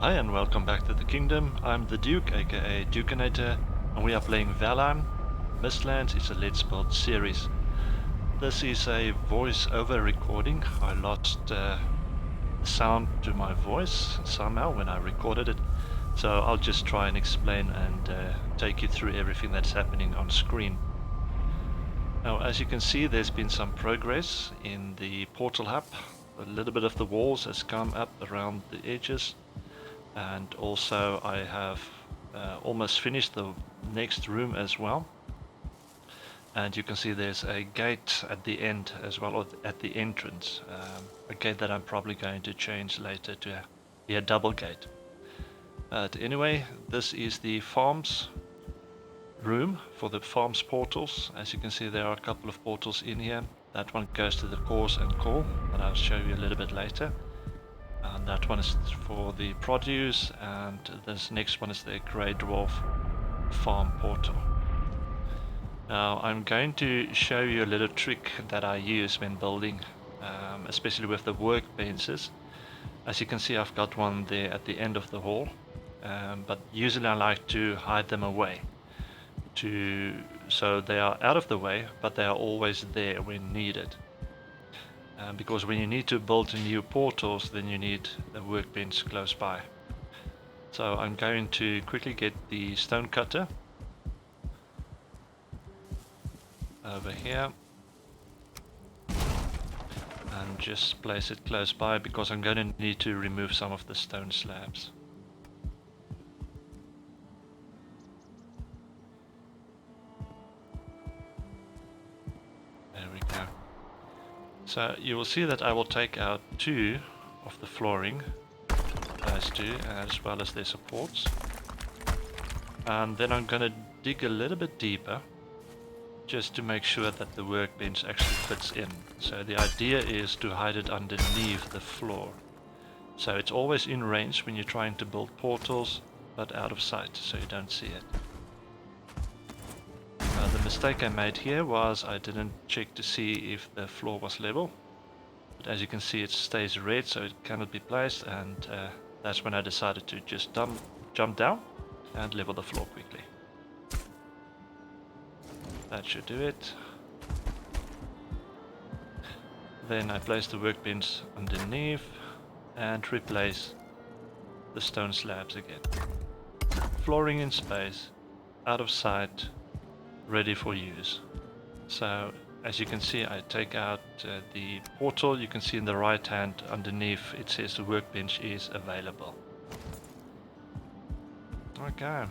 Hi and welcome back to the kingdom. I'm the Duke, aka DUKeNATOR, and we are playing Valheim Mistlands. It's a Let's Build series. This is a voice-over recording. I lost sound to my voice somehow when I recorded it, so I'll just try and explain and take you through everything that's happening on screen. Now, as you can see, there's been some progress in the portal hub. A little bit of the walls has come up around the edges. And also I have almost finished the next room as well. And you can see there's a gate at the end as well, or at the entrance. A gate that I'm probably going to change later to be a double gate. But anyway, this is the farms room for the farms portals. As you can see, there are a couple of portals in here. That one goes to the cores and core, that I'll show you a little bit later. And that one is for the produce, and this next one is the Grey Dwarf farm portal. Now I'm going to show you a little trick that I use when building, especially with the workbenches. As you can see, I've got one there at the end of the hall, but usually I like to hide them away, so they are out of the way, but they are always there when needed. Because when you need to build new portals, then you need a workbench close by. So I'm going to quickly get the stone cutter over here and just place it close by, because I'm going to need to remove some of the stone slabs. There we go. So you will see that I will take out two of the flooring, those two, as well as their supports. And then I'm going to dig a little bit deeper, just to make sure that the workbench actually fits in. So the idea is to hide it underneath the floor. So it's always in range when you're trying to build portals, but out of sight, so you don't see it. The mistake I made here was I didn't check to see if the floor was level, but as you can see it stays red, so it cannot be placed, and that's when I decided to just jump down and level the floor quickly. That should do it. Then I place the workbench underneath and replace the stone slabs again. Flooring in space, out of sight, ready for use. So as you can see, I take out the portal. You can see in the right hand underneath it says the workbench is available. Okay,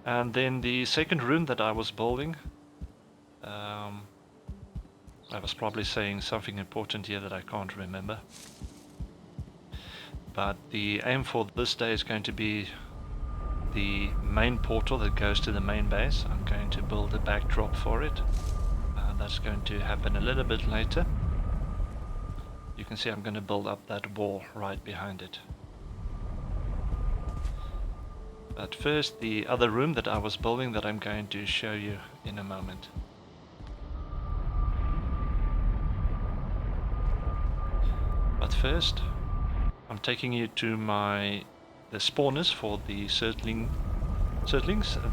and then the second room that I was building, I was probably saying something important here that I can't remember, but the aim for this day is going to be the main portal that goes to the main base. I'm going to build a backdrop for it. That's going to happen a little bit later. You can see I'm going to build up that wall right behind it. But first, the other room that I was building that I'm going to show you in a moment. But first, I'm taking you to the spawners for the Surtlings.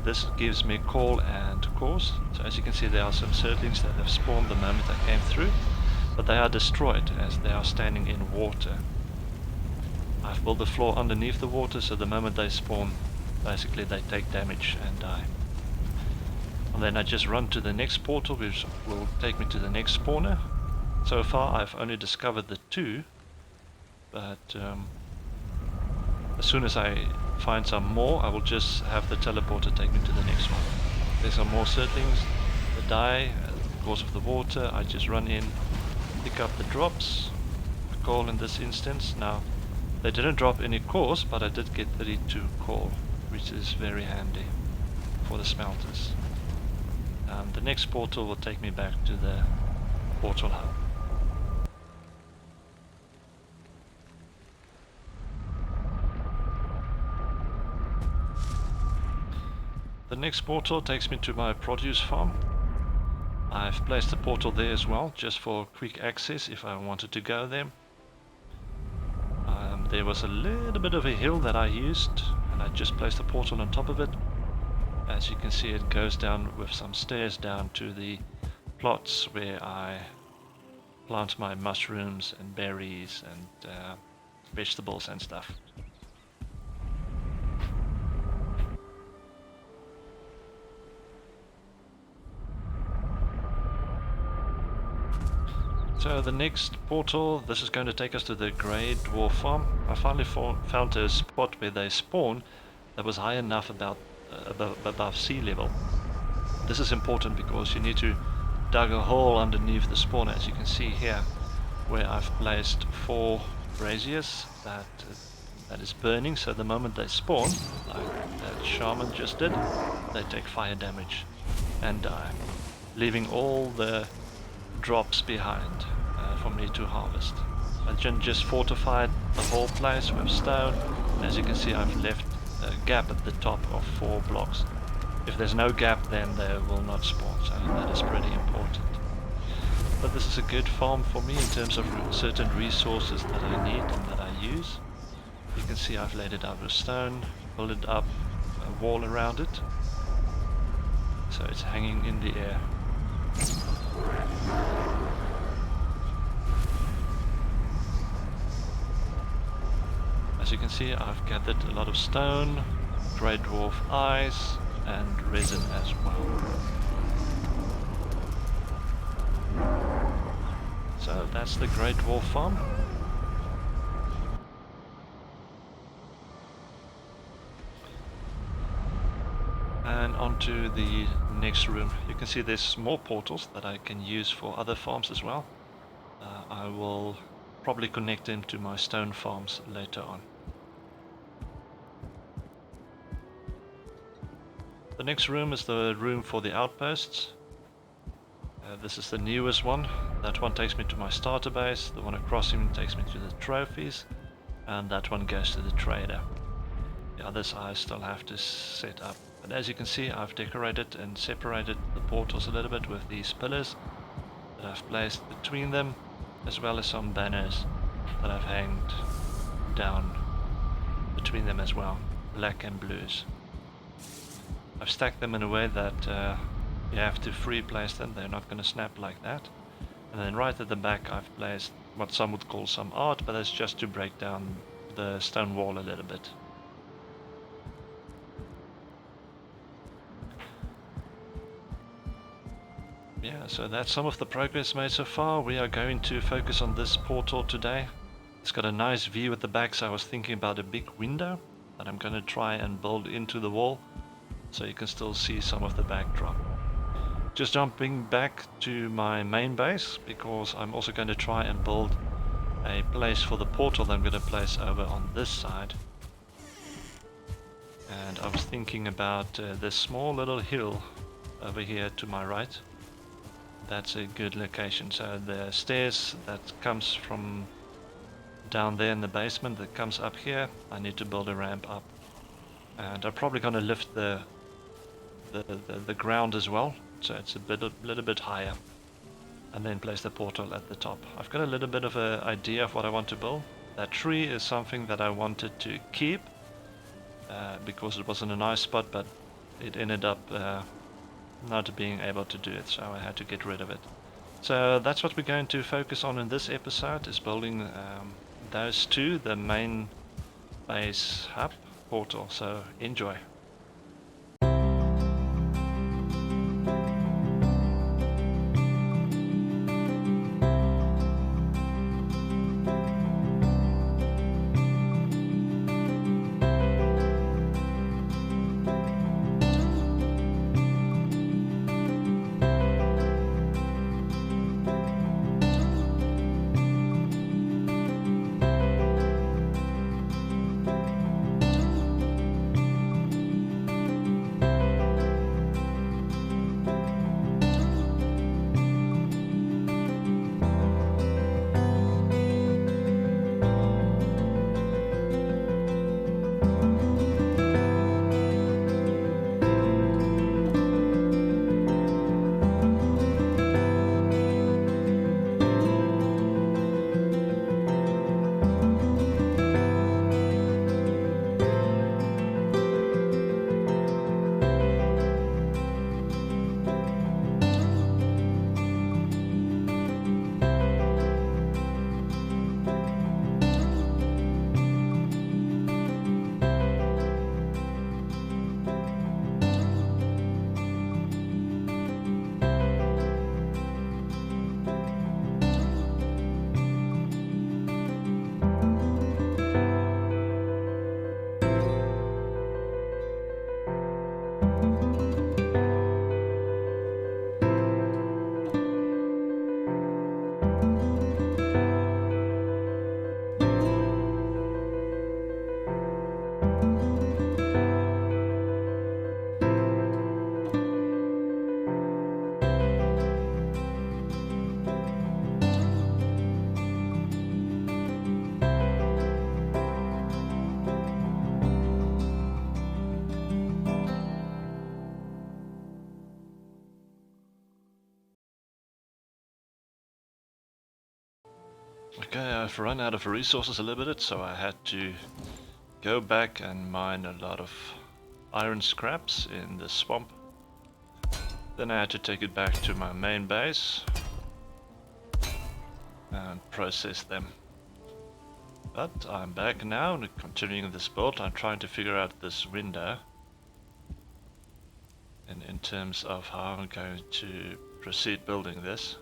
This gives me call and cores. So as you can see, there are some Surtlings that have spawned the moment I came through, but they are destroyed as they are standing in water. I've built the floor underneath the water, so the moment they spawn, basically they take damage and die. And then I just run to the next portal, which will take me to the next spawner. So far I've only discovered the two, but as soon as I find some more, I will just have the teleporter take me to the next one. There's some more Surtlings that die because of the water. I just run in, pick up the drops, a coal in this instance. Now, they didn't drop any cores, but I did get 32 coal, which is very handy for the smelters. The next portal will take me back to the portal hub. The next portal takes me to my produce farm. I've placed the portal there as well, just for quick access if I wanted to go there. there was a little bit of a hill that I used, and I just placed a portal on top of it. As you can see, it goes down with some stairs down to the plots where I plant my mushrooms and berries and vegetables and stuff. So the next portal, this is going to take us to the Grey Dwarf farm. I finally found a spot where they spawn that was high enough above sea level. This is important because you need to dig a hole underneath the spawner, as you can see here, where I've placed 4 braziers that is burning, so the moment they spawn, like that shaman just did, they take fire damage and die, leaving all the drops behind for me to harvest. I just fortified the whole place with stone, and as you can see, I've left a gap at the top of 4 blocks. If there's no gap, then they will not spawn, so that is pretty important. But this is a good farm for me in terms of certain resources that I need and that I use. You can see I've laid it out with stone, built up a wall around it, so it's hanging in the air. As you can see, I've gathered a lot of stone, grey dwarf eyes, and resin as well. So that's the Grey Dwarf farm. And onto the next room. You can see there's more portals that I can use for other farms as well. I will probably connect them to my stone farms later on. The next room is the room for the outposts. This is the newest one. That one takes me to my starter base, the one across him takes me to the trophies, and that one goes to the trader. The others I still have to set up. But as you can see, I've decorated and separated the portals a little bit with these pillars that I've placed between them, as well as some banners that I've hanged down between them as well, black and blues. I've stacked them in a way that you have to free place them, they're not going to snap like that. And then right at the back I've placed what some would call some art, but that's just to break down the stone wall a little bit. Yeah, so that's some of the progress made so far. We are going to focus on this portal today. It's got a nice view at the back, so I was thinking about a big window that I'm going to try and build into the wall, so you can still see some of the backdrop. Just jumping back to my main base, because I'm also going to try and build a place for the portal that I'm going to place over on this side. And I was thinking about this small little hill over here to my right. That's a good location. So the stairs that comes from down there in the basement that comes up here, I need to build a ramp up. And I'm probably going to lift the ground as well, so it's a little bit higher, and then place the portal at the top. I've got a little bit of an idea of what I want to build. That tree is something that I wanted to keep because it was in a nice spot, but it ended up not being able to do it, so I had to get rid of it. So that's what we're going to focus on in this episode, is building those two, the main base hub portal. So enjoy. Okay, I've run out of resources a little bit, so I had to go back and mine a lot of iron scraps in the swamp. Then I had to take it back to my main base and process them. But I'm back now and continuing this build. I'm trying to figure out this window in terms of how I'm going to proceed building this.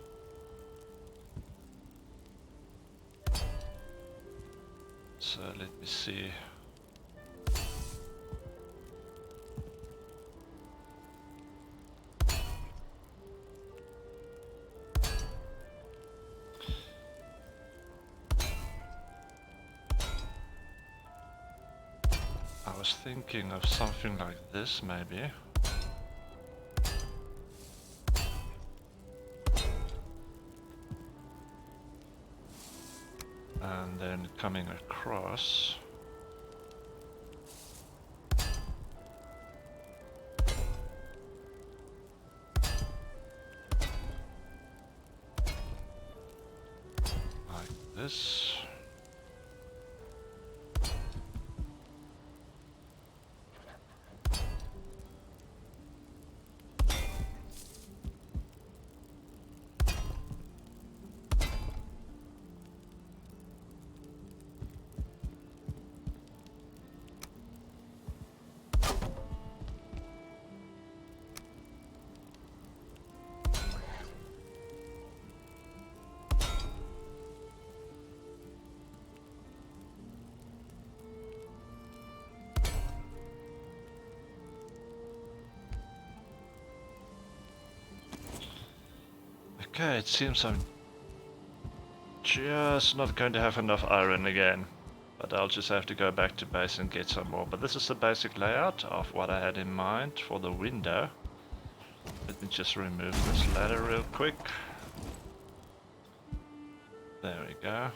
So let me see. I was thinking of something like this maybe. And then coming across. Like this. Okay, it seems I'm just not going to have enough iron again. But I'll just have to go back to base and get some more. But this is the basic layout of what I had in mind for the window. Let me just remove this ladder real quick. There we go.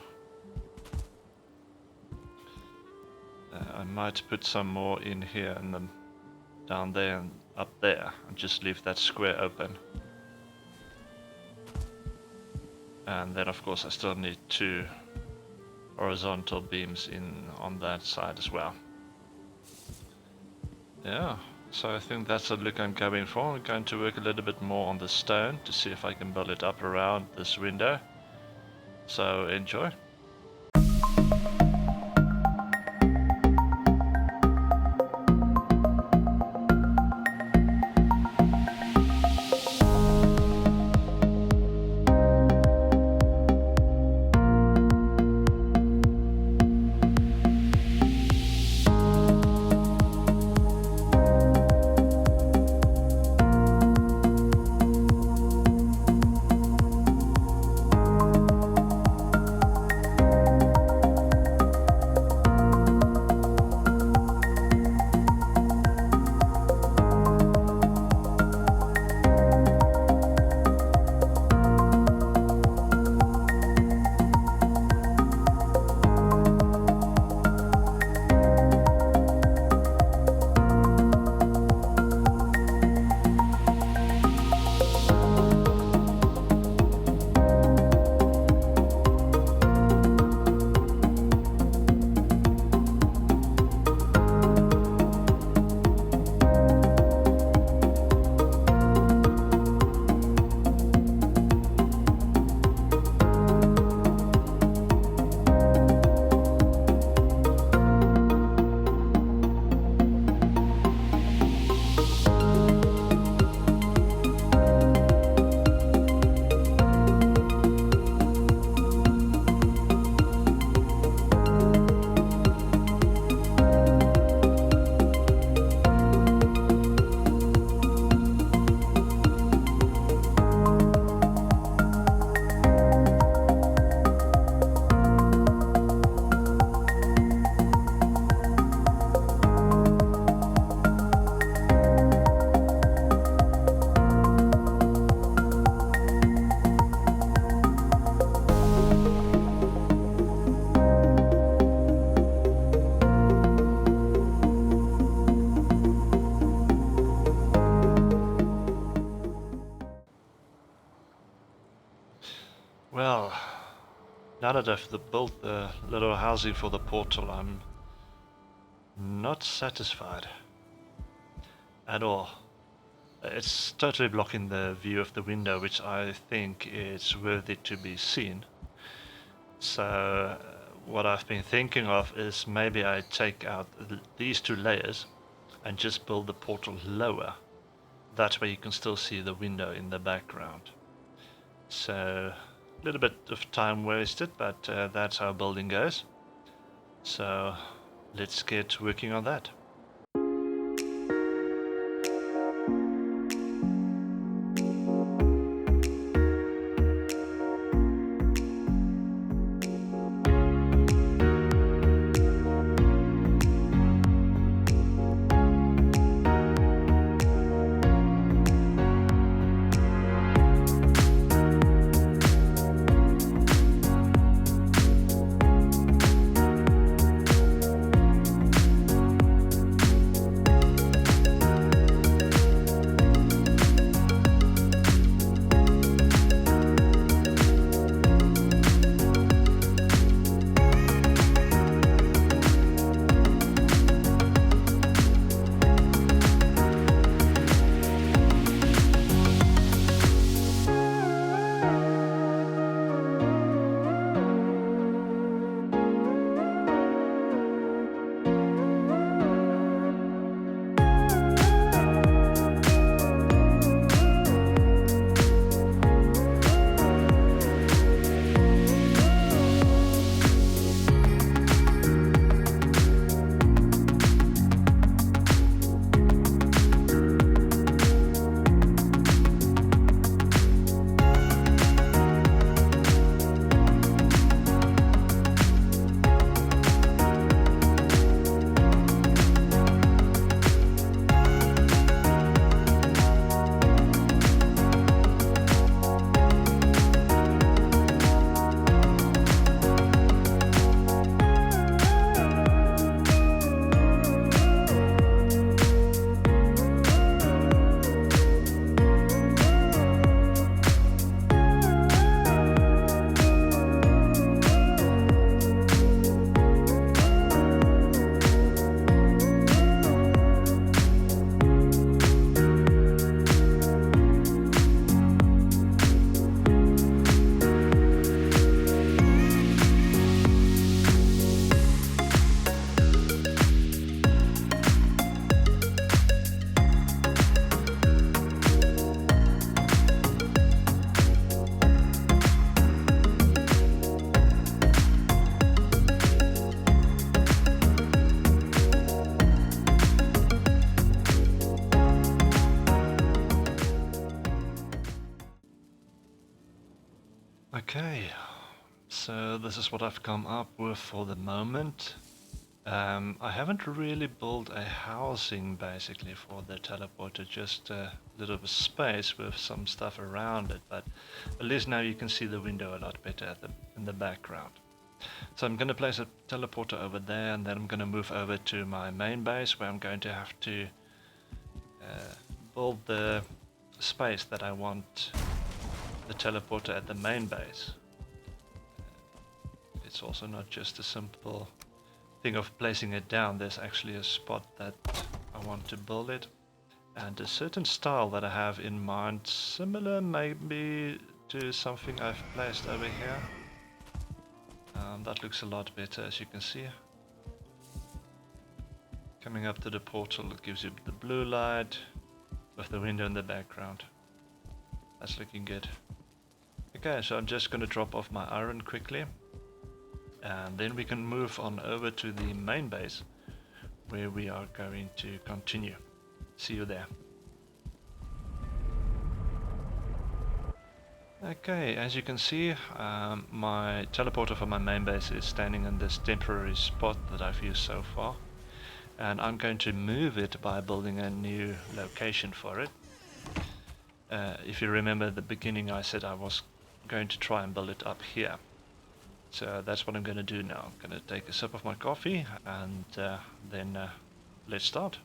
I might put some more in here and then down there and up there and just leave that square open. And then of course I still need 2 horizontal beams in on that side as well. Yeah, so I think that's the look I'm going for. I'm going to work a little bit more on the stone to see if I can build it up around this window. So enjoy. Well, Now that I've built the little housing for the portal, I'm not satisfied at all. It's totally blocking the view of the window, which I think is worthy to be seen. So what I've been thinking of is maybe I take out these two layers and just build the portal lower. That way you can still see the window in the background. So a little bit of time wasted, but that's how building goes. So let's get working on that. Okay, so this is what I've come up with for the moment. I haven't really built a housing basically for the teleporter, just a little bit of space with some stuff around it, but at least now you can see the window a lot better in the background. So I'm going to place a teleporter over there, and then I'm going to move over to my main base, where I'm going to have to build the space that I want the teleporter at the main base. It's also not just a simple thing of placing it down. There's actually a spot that I want to build it, and a certain style that I have in mind, similar maybe to something I've placed over here. That looks a lot better, as you can see. Coming up to the portal, it gives you the blue light with the window in the background. That's looking good. Okay, so I'm just going to drop off my iron quickly, and then we can move on over to the main base, where we are going to continue. See you there. Okay, as you can see, my teleporter for my main base is standing in this temporary spot that I've used so far, and I'm going to move it by building a new location for it. If you remember at the beginning, I said I was going to try and build it up here. So that's what I'm going to do now. I'm going to take a sip of my coffee, and then let's start.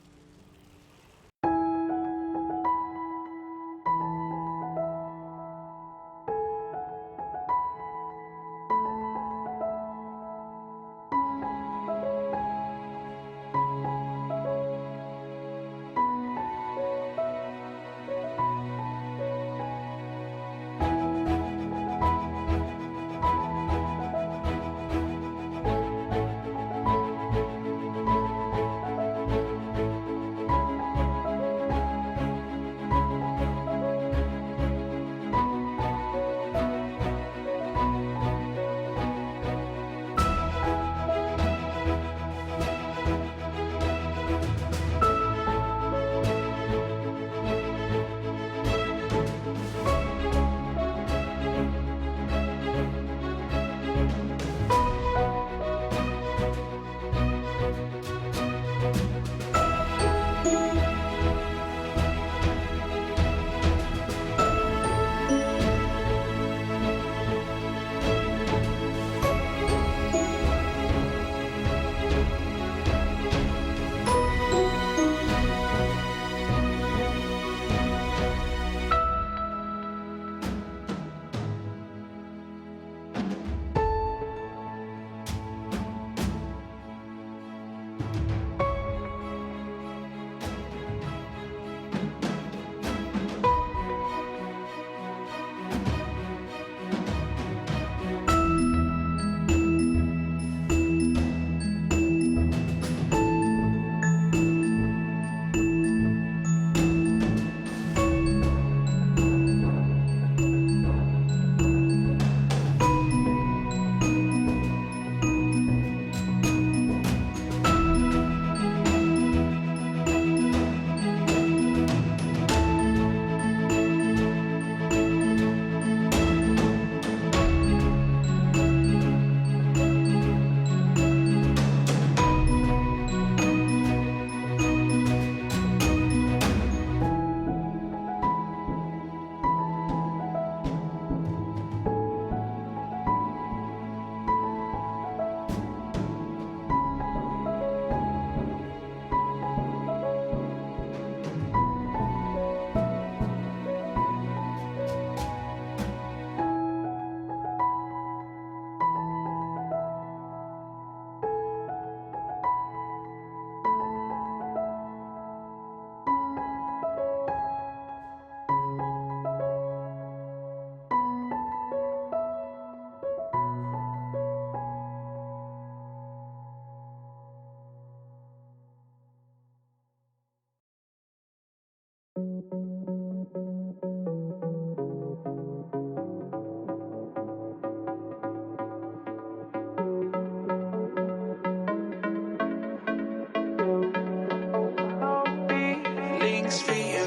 links for you.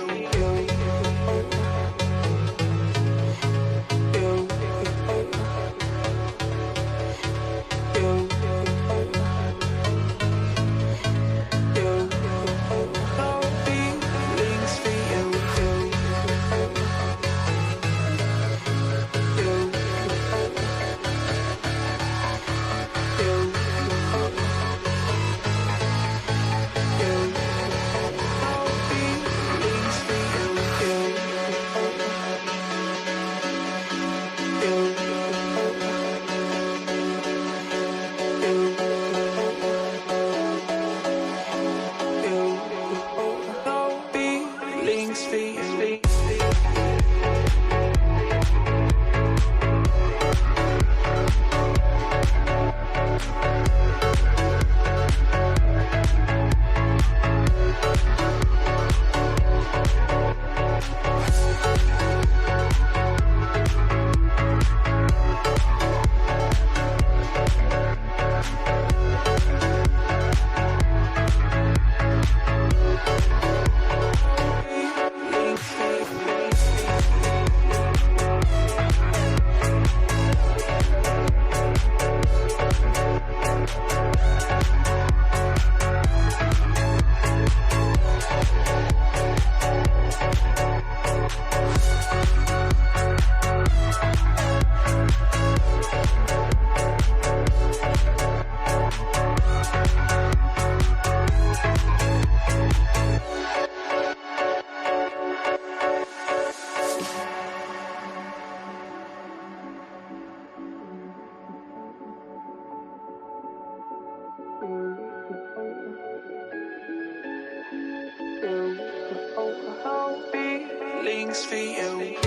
Links for you.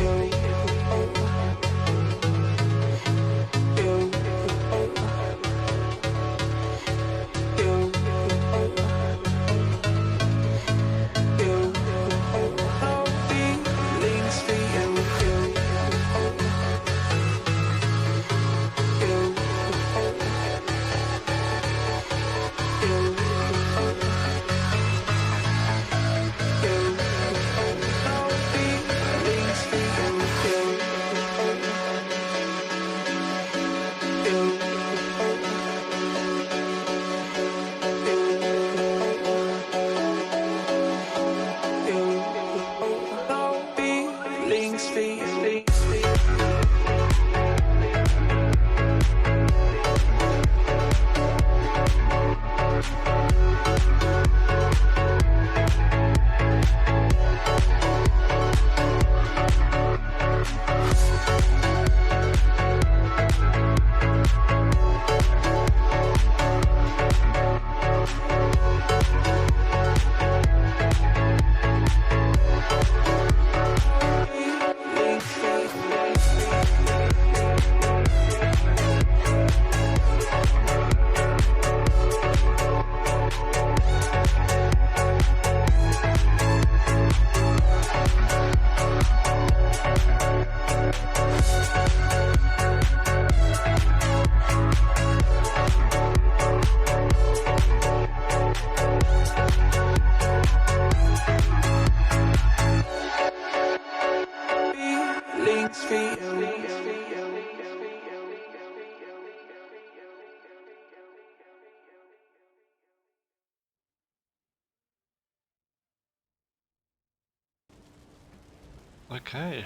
Okay,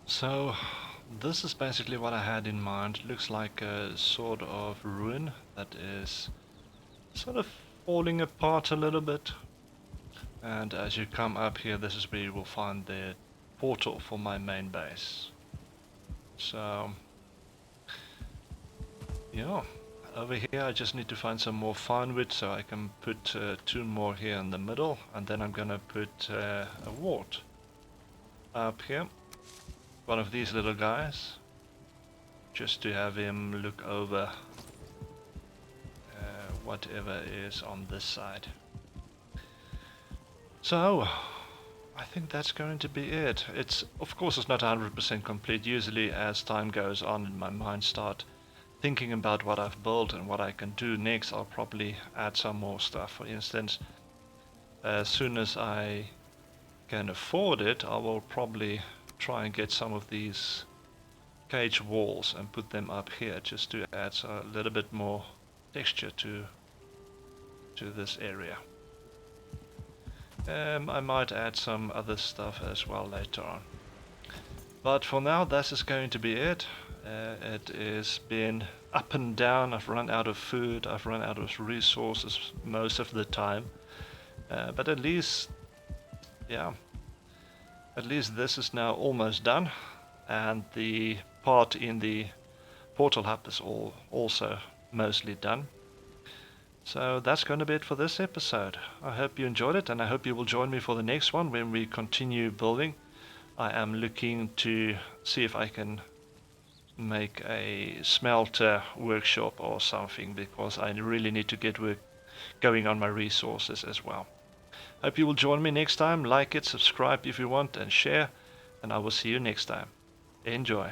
so this is basically what I had in mind. It looks like a sort of ruin that is sort of falling apart a little bit. And as you come up here, this is where you will find the portal for my main base. So, yeah, over here I just need to find some more firewood so I can put 2 more here in the middle, and then I'm gonna put a wart up here, one of these little guys, just to have him look over whatever is on this side. So I think that's going to be it. It's, of course, it's not 100% complete. Usually as time goes on and my mind start thinking about what I've built and what I can do next, I'll probably add some more stuff. For instance, as soon as I can afford it, I will probably try and get some of these cage walls and put them up here just to add a little bit more texture to this area. I might add some other stuff as well later on. But for now, this is going to be it. It has been up and down. I've run out of food, I've run out of resources most of the time. But at least, yeah, at least this is now almost done. And the part in the portal hub is also mostly done. So that's going to be it for this episode. I hope you enjoyed it, and I hope you will join me for the next one when we continue building. I am looking to see if I can make a smelter workshop or something, because I really need to get work going on my resources as well. Hope you will join me next time. Like it, subscribe if you want, and share, and I will see you next time. Enjoy.